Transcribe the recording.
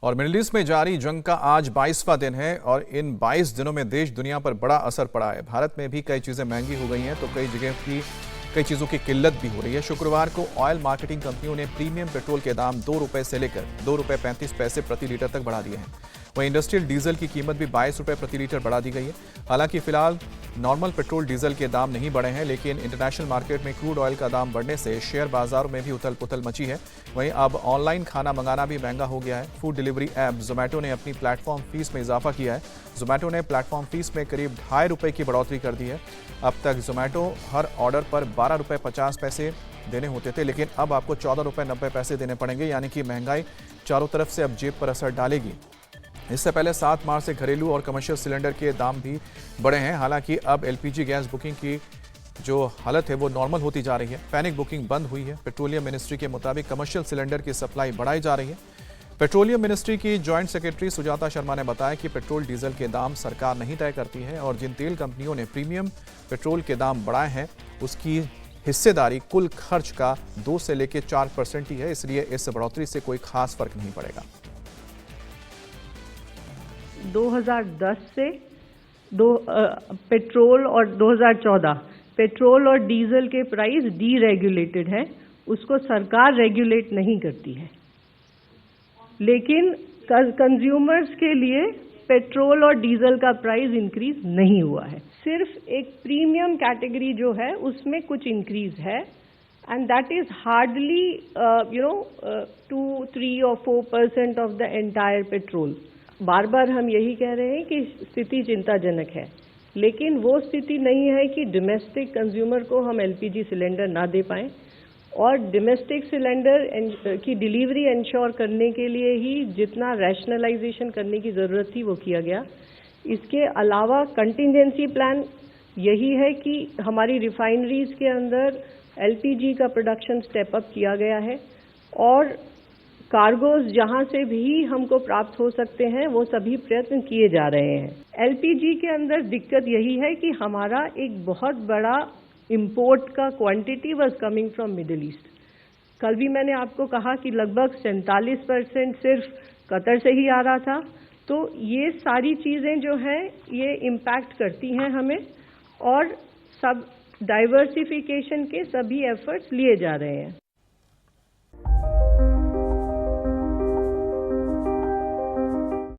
और middle east में जारी जंग का आज 22वां दिन है और इन 22 दिनों में देश दुनिया पर बड़ा असर पड़ा है। भारत में भी कई चीजें महंगी हो गई हैं तो कई चीजों की किल्लत भी हो रही है। शुक्रवार को ऑयल मार्केटिंग कंपनियों ने प्रीमियम पेट्रोल के दाम 2 रुपए से लेकर 2 रुपए 35 पैसे प्रति लीटर तक बढ़ा दिए हैं। वहीं इंडस्ट्रियल डीजल की कीमत भी 22 रुपए प्रति लीटर बढ़ा दी गई है। हालांकि फिलहाल नॉर्मल पेट्रोल डीजल के दाम नहीं बढ़े हैं, लेकिन इंटरनेशनल मार्केट में क्रूड ऑयल का दाम बढ़ने से शेयर बाजारों में भी उथल पुथल मची है। वहीं अब ऑनलाइन खाना मंगाना भी महंगा हो गया है। फूड डिलीवरी ऐप जोमैटो ने अपनी प्लेटफॉर्म फीस में इजाफा किया है। जोमैटो ने प्लेटफॉर्म फीस में करीब 2.5 रुपए की बढ़ोतरी कर दी है। अब तक जोमैटो हर ऑर्डर पर 12 रुपए 50 पैसे देने होते थे, लेकिन अब आपको 14 रुपए 90 पैसे देने पड़ेंगे, यानी कि महंगाई चारों तरफ से अब जेब पर असर डालेगी। इससे पहले 7 मार्च से घरेलू और कमर्शियल सिलेंडर के दाम भी बढ़े हैं। हालांकि अब एलपीजी गैस बुकिंग की जो हालत है वो नॉर्मल होती जा रही है। पैनिक बुकिंग बंद हुई है। पेट्रोलियम मिनिस्ट्री के मुताबिक कमर्शियल सिलेंडर की सप्लाई बढ़ाई जा रही है। पेट्रोलियम मिनिस्ट्री की जॉइंट सेक्रेटरी सुजाता शर्मा ने बताया कि पेट्रोल डीजल के दाम सरकार नहीं तय करती है और जिन तेल कंपनियों ने प्रीमियम पेट्रोल के दाम बढ़ाए हैं उसकी हिस्सेदारी कुल खर्च का 2 से लेकर 4% ही है, इसलिए इस बढ़ोतरी से कोई खास फर्क नहीं पड़ेगा। 2010 से पेट्रोल और 2014 पेट्रोल और डीजल के प्राइस डीरेगुलेटेड है, उसको सरकार रेगुलेट नहीं करती है। लेकिन कंज्यूमर्स के लिए पेट्रोल और डीजल का प्राइस इंक्रीज नहीं हुआ है। सिर्फ एक प्रीमियम कैटेगरी जो है उसमें कुछ इंक्रीज है एंड दैट इज हार्डली 2, 3 और 4% ऑफ द एंटायर पेट्रोल। बार बार हम यही कह रहे हैं कि स्थिति चिंताजनक है, लेकिन वो स्थिति नहीं है कि डोमेस्टिक कंज्यूमर को हम एलपीजी सिलेंडर ना दे पाएं और डोमेस्टिक सिलेंडर की डिलीवरी इंश्योर करने के लिए ही जितना रैशनलाइजेशन करने की ज़रूरत थी वो किया गया। इसके अलावा कंटिजेंसी प्लान यही है कि हमारी रिफाइनरीज के अंदर एलपीजी का प्रोडक्शन स्टेप अप किया गया है और कार्गोज जहां से भी हमको प्राप्त हो सकते हैं वो सभी प्रयत्न किए जा रहे हैं। एलपीजी के अंदर दिक्कत यही है कि हमारा एक बहुत बड़ा इंपोर्ट का quantity was coming from middle east. कल भी मैंने आपको कहा कि लगभग 47% सिर्फ कतर से ही आ रहा था। तो ये सारी चीजें जो हैं ये इम्पैक्ट करती हैं हमें और सब डाइवर्सिफिकेशन के सभी एफर्ट्स लिए जा रहे हैं।